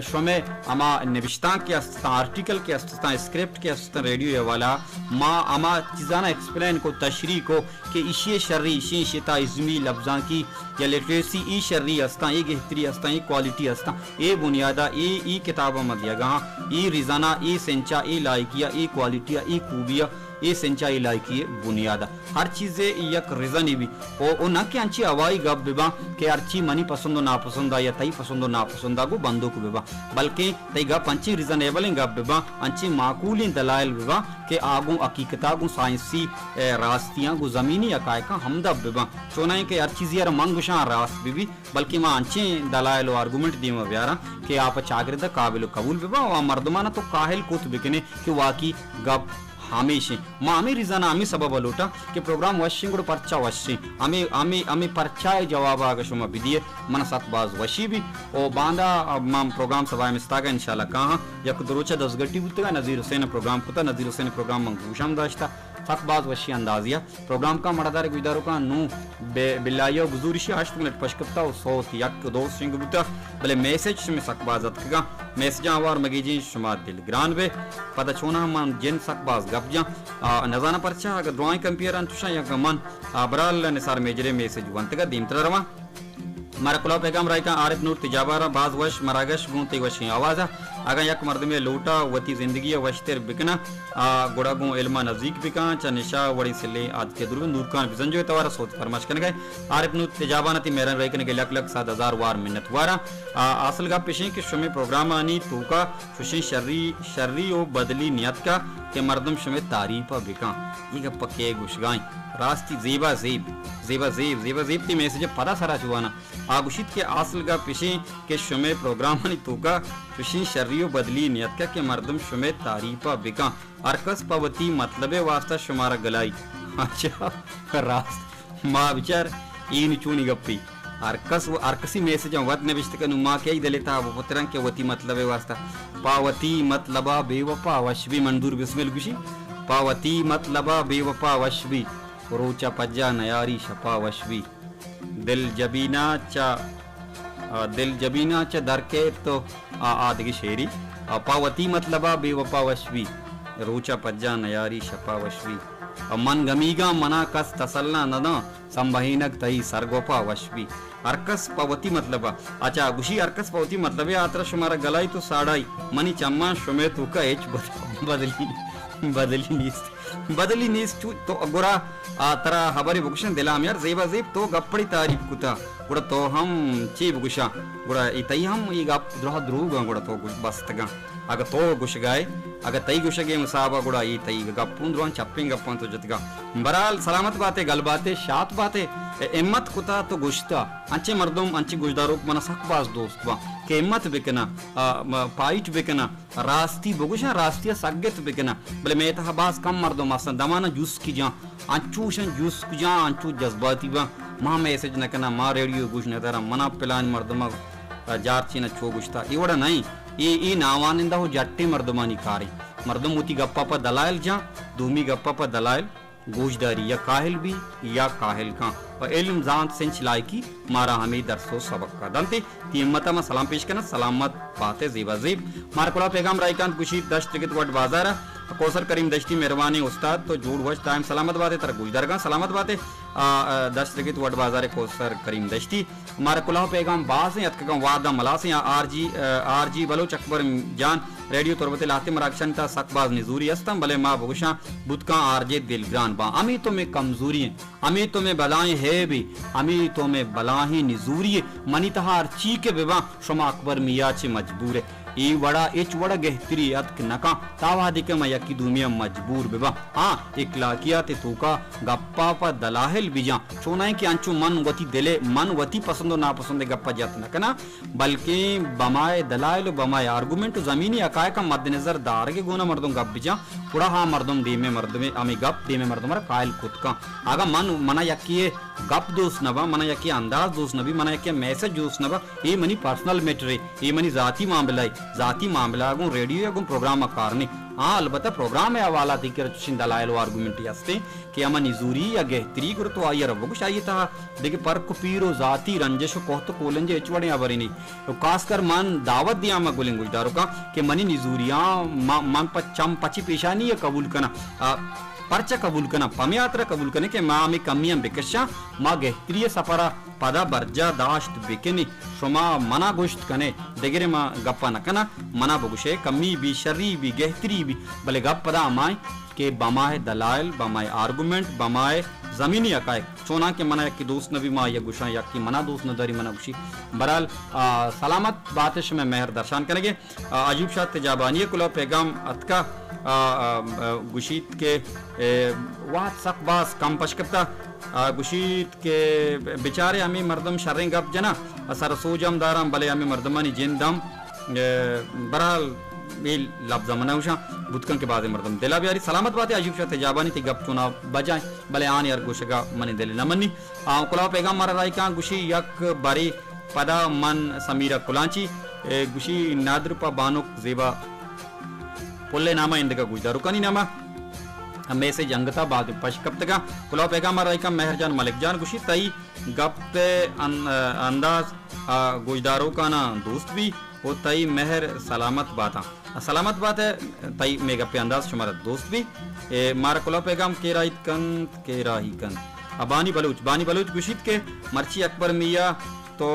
शुमे अमा निविष्टा के अस्ता आर्टिकल के अस्ता स्क्रिप्ट के अस्ता रेडियो वाला माँ अमा चीज़ाना एक्सप्लेन को तशरी को कि इशे शर्री इशे शिता इज़मी लफ्ज़ां की या लिटरेसी ई शर्री अस्ता ई गहतरी अस्ता ई क्वालिटी अस्ता ए बुनियादा ई किताब मदिया गा ई रिजाना ई सेंचा ई लाइकिया ई क्वालिटिया ई खूबिया ये सिंचाई लायकी बुनियादा हर चीज़ें यक रिजन भी ओ न कि अंची हवाई गप बिबा के अर्ची मनी पसंदो नापसंदा या तई पसंदो नापसंदा को बंदो को बिबा बल्कि तई गप अंची रिजनेबल गप बिबा अंची माकूल दलाइल बिबा के आगू हकीकता गु साइंसी रास्तियां गु जमीनी हकायका हमदा बिबा चोनाई के हर चीज़ यार मंगुशा रास बिबी बल्कि मां अंची दलाइल आर्गुमेंट दीमा ब्यारा के आप चागरिदा काबिल कबूल बिबा वा मर्दमाना तो काहिल कुत बिकने कि वाकी गप हमेशा मामी रिजाना आमी सबब लोटा कि प्रोग्राम वशी गुड़ पर्चा वशी आमी आमी आमी पर्चा जवाब आगे शुमा बिदिए मन सकबाज वशी भी ओ बांदा माम प्रोग्राम सवाए मिस्तागा इंशाल्लाह कहाँ यक दरोचा 10 गट्टी बुतगा नज़ीर हुसैन प्रोग्राम कुता नज़ीर हुसैन प्रोग्राम मंगूशम दाश्ता सकबाज वशी अंदाजिया प्रोग्राम का मर्दार गुजदारों का नू बिल्लायो गुजूरिशी 8 मिनट पशकता और सोत यक दोस्त सिंह बुता भले मैसेज में सकबाजत का मैसेज आवार मगीजी शुमा दिल ग्रान बे पता छोना मन जिन सकबाज गपजा नजाना परचा अगर ड्राइंग कंपेयर अंतुशा या गमन बराल निसार मेजरे मैसेज वंतगा दीमतर रवा मारा कुला पैगाम रायका आरिफ नूर तिजाबारा बाज वश मरागश गुंती वशी आवाजा अगर यक मर्द में लूटा वती जिंदगी वशतेर बिकना गुड़ा गु इल्मा नजदीक बिका चनिशा वड़ी सिले आज के दुर्ग नूरखान बिजंजो तवारा सोच फरमाश कन गए आरिफ नूर तिजाबा नती मेरन रायकन के लक 7,000 वार मिन्नत वारा असल गा पेशे के शुमे प्रोग्राम आनी तूका खुशी शर्री ओ बदली नियत का के मर्दम शमे तारीफा बिका ये गप्पा के गुशगाई रास्ती जेबा जेब ती मैसेज पदा सरा चुवाना आगुशित के आसल गा पिशी के शमे प्रोग्राम नि तुका पिशी शर्रियो बदली नियत के मर्दम शमे तारीफा बिका अरकस पवती मतलबे वास्ता शुमारा गलाई अच्छा रास्त मा विचार इन चूनी गप्पी अरकसी मैसेज वत ने बिश्त कनु मा के दलेता वो पुत्रन के वती मतलबे वास्ता पावती मतलबा बेवफा वशबी मंदूर बिस्मिल गुशी पावती मतलबा बेवफा वशबी रोचा पज्जा नयारी शपा वशबी दिल जबीना च दरके तो आदगी शेरी पावती मतलबा बेवफा वशबी रोचा पज्जा नयारी शपा वशबी मन गमीगा मना कस तसलना नना संबहिनक तई सरगोपा वशबी अरकस पवती मतलब अच्छा गुशी अरकस पवती मतलब आत्र शुमारा गलाई तो साड़ाई मनी चम्मा शुमे तू का एच बदली नीस तो अगुरा तरा हबरी बुकुशन दिलाम यार जेबा जेब तो गप्पड़ी तारीफ कुता गुड़ा तो हम ची बुकुशा गुड़ा इतई हम ये गप द्रोह गुड़ा तो बस्तगा अगर तो गुश गाय अगर तई गुशगे मुसाबा गुड़ा ये तई गप्पूं द्रोह चप्पिंग गप्पन तो जतगा बराल सलामत बातें गल बातें शात बातें एम्मत कुता तो गुश्ता अंचे मर्दम अंचे गुजदारों मना सकबाज दोस्त बा के एम्मत बिकना पाइट बिकना रास्ती बगुशा रास्तिया सगत बिकना बले मैं तहबास कम मर्दम आसन दमाना जूस की जा अंचूशन जूस की जा अंचू जज्बाती बा मां मैसेज न करना मां रेडियो गुश न तारा मना पिलान मर्दमा जार चीना छो गुश्ता इवड़ा नहीं ये नावानिंदा हो जट्टी मर्दमानी कारी मर्दम उती गप्पा पर दलाल जा दूमी गप्पा पर दलाल गोशदारी या काहिल भी या काहिल का और इल्म जान सेंच लायकी मारा हमें दरसो सबक का दंते तीमता में सलाम पेश करना सलामत बातें जेबा जेब मार कोला पैगाम रायकांत खुशी दश टिकट वट बाजार कोसर करीम दश्ती मेहरबानी उस्ताद तो जूड़ वश टाइम सलामत बातें तर गुजदरगा सलामत बातें दश टिकट वट बाजार कोसर करीम दश्ती मार कोला पैगाम बाज है अतका वादा मलास या आरजी बलोच अकबर जान रेडियो तोरबते लाते मराक्षनता सकबाज निजूरी अस्तम भले माँ बगुशा बुतका आरजे दिलग्रान बा अमी तो में कमजोरी है अमी तो में बलाएं है भी अमी तो में बलाही निजूरी है मनी तहार ची के बेबा शुमा अकबर मिया चे मजबूर है ई वड़ा एच वड़ा गहतरी अतक नका तावादी के मया की दुनिया मजबूर बेबा हाँ इकलाकिया ते तूका गप्पा पा दलाहिल बिजा चोनाई के अंचु मन वती दिले मन वती पसंदो ना पसंदे गप्पा जात न कना बल्कि बमाए दलाइल बमाए आर्गुमेंट जमीनी अकाय का मद्देनजर दार के गुना मर्दम गप बिजा पुरा हाँ मर्दम दे में मर्दमे अमी गप दे में मर्दम कायल खुद का आगा मन मना यकी गप दोस्त नबा मना यकी अंदाज दोस्त नबी मना यकी मैसेज दोस्त नबा ये मनी पर्सनल मैटर है ये मनी जाती मामला गो रेडियो गो प्रोग्राम कारने हाँ अलबत्ता प्रोग्राम है हवाला थी कि दलाइल आर्गुमेंट यास्ते कि अमा निजूरी या गहतरी गुर तो आया रबो कुछ आइए था देखिए पर कुपीरो जाती रंजश को तो कोलंजे एचवड़े आबरी नहीं तो खासकर मन दावत दिया मैं बोलेंगे गुजदारों का कि मनी निजूरिया मन पचम पची पेशानी या कबूल करना पर्चा कबूल करना पमयात्रा कबूल करने के माँ में कमियां बिकशा माँ गहतरी सफरा पदा बर्जा दाश्त बिकनी शुमा मना गोश्त कने देगरे माँ गप्पा न कना मना बगुशे कमी भी शर्री भी गहतरी भी भले गप पदा अमाय के बमाए दलाइल बमाए आर्गुमेंट बमाए जमीनी अकायक चोना के मना की दोस्त नबी माँ या गुशा या की मना दोस्त नदारी मना गुशी बहरहाल सलामत बातिश में मेहर दर्शान करेंगे अजीब शाह तेजाबानी कुला पैगाम अतका गुशीत के वाद सकबास कम पशकता गुशीत के बेचारे हमें मर्दम शर्रें गप जना असर सोजम दाराम भले हमें मर्दमानी जिंदम बहरहाल मेल लफ्ज़ मनाउशा बुतकन के बाद मर्दम दिला बियारी सलामत बातें अजीब शाह तेजाबानी थी गप चुनाव बजाए भले आन यार गुशगा मनी दिल न मनी कुला पैगाम मारा राय का गुशी यक बारी पदा मन समीरा कुलांची गुशी नादर पा बानुक जेबा पुल्ले नामा इंदका गुजदारू कनी नामा मैसेज अंगता बाद पशकप्तगा कुला पैगाम मारा राय का मेहरजान मलिक जान गुशी तई गप अंदाज गुजदारों का ना दोस्त भी वो तई मेहर सलामत बात है तई मेगा पे अंदाज शुमारा दोस्त भी मारा कुला पैगाम के राही कन बानी बलूच गुशीत के मर्ची अकबर मिया तो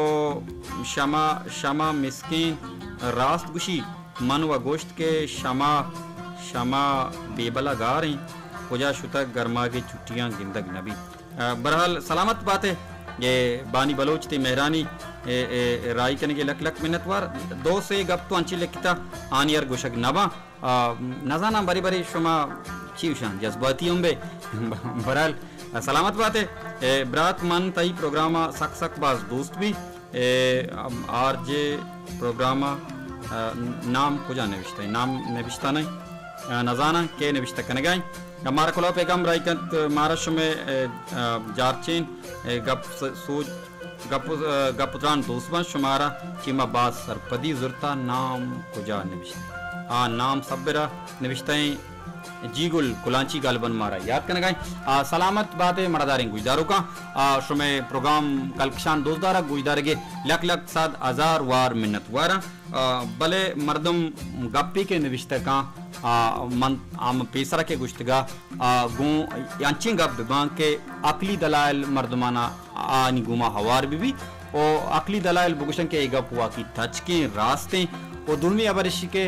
शमा मिस्किन रास्त गुशी मन व गोश्त के शमा बेबला गा रही खुजा शुतक गर्मा की छुट्टियां गिंदग नबी बहरहाल सलामत बात है ये बानी बलोच ती मेहरानी राई कने के लक लक मिन्नतवार दो से गप तो अंची लिखता आनियर गुशक नबा नजाना बरी बरी शुमा चीवशान जज्बाती उम्बे बराल सलामत बात है ब्रात मन तई प्रोग्रामा सक सक बाज दोस्त भी आरजे प्रोग्रामा नाम कुजा नविश्ता नाम नविश्ता नहीं नजाना के नविश्ता कनगाई हमारा खुला पैगाम राइकत महाराष्ट्र में जारचीन गप सूज गपुत्रान दोस्तबन शुमारा चीमा बाज सरपदी जुरता नाम कुजा नविश्ता नाम सबरा नविश्ताएं जीगुल कुलांची गालबन मारा याद करने गए सलामत बातें मरादारी गुजदारों का शुमे प्रोग्राम कलकशान दोस्तदारा गुजदार के लक लक 7,000 वार मिन्नत वारा भले मर्दम गप्पी के निविश्ता का मन आम पेसरा के गुश्तगा गु यांची गप बिबांग के अकली दलाल मर्दमाना आनी गुमा हवार भी और अकली दलाल बुगशन के गप हुआ की टच के रास्ते और दुर्मी अबरिशी के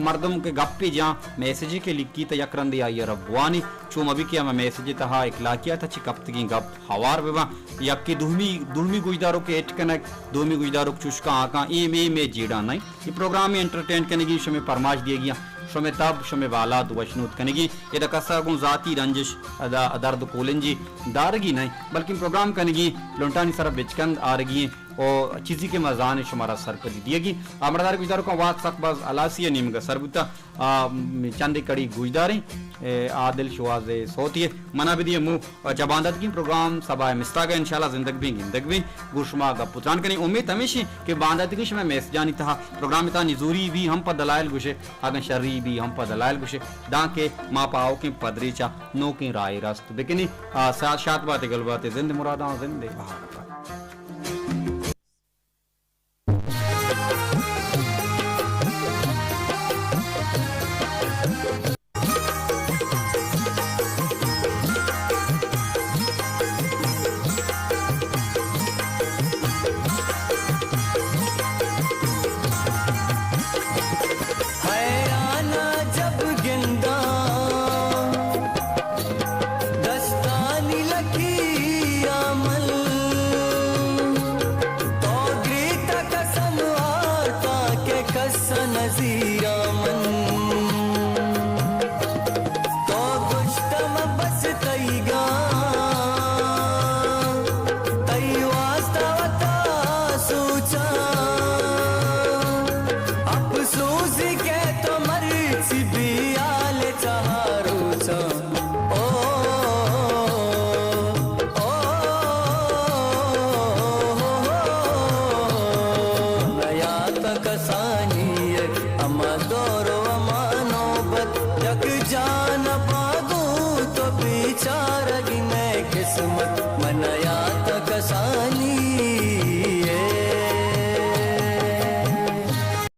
मर्दम के गप्पी जहाँ मैसेज के लिखी तो यकरंदी आई रबवानी चुम अभी क्या मैं मैसेज तहा इखलाकिया था चिकप्तगी गप हवार बेबा यक्की दुर्मी गुजदारों के एट कनेक्ट दुर्मी गुजदारों चुस्का आका ए जीड़ा नहीं ये प्रोग्राम में एंटरटेन करने की शमे फरमाश दिया गया शमे तब शमे वालाद वशनूत कनेगी ये तो कसा गुण जाती रंजिश दर्द कोलंजी दारगी नहीं बल्कि प्रोग्राम कनेगी लुंटानी सरफ बिचकंद आरगी और चीज़ी के मजान शुमारा सर कर दिएगी अमरदार गुजदारों का वाद सकबाज अलासिया नीम का सरबुता चंद कड़ी गुजदारी आदिल शुआज़े सोतिए मना भी दिए मुँह जबानदत की प्रोग्राम सभा मिस्तागा इंशाल्लाह जिंदगी भी गुशमा का पुत्रान करें उम्मीद हमेशा कि बांदत की शमे मैस जानी था प्रोग्राम था निजूरी भी हम पर दलाइल गुशे अगर शर्री भी हम पर दलाइल गुशे दां के माँ पाओ के पदरीचा नो के राय रास्त बिकनी शात बातें गल बातें जिंद मुरादा जिंदे बहार किस्मत मनया तक सानी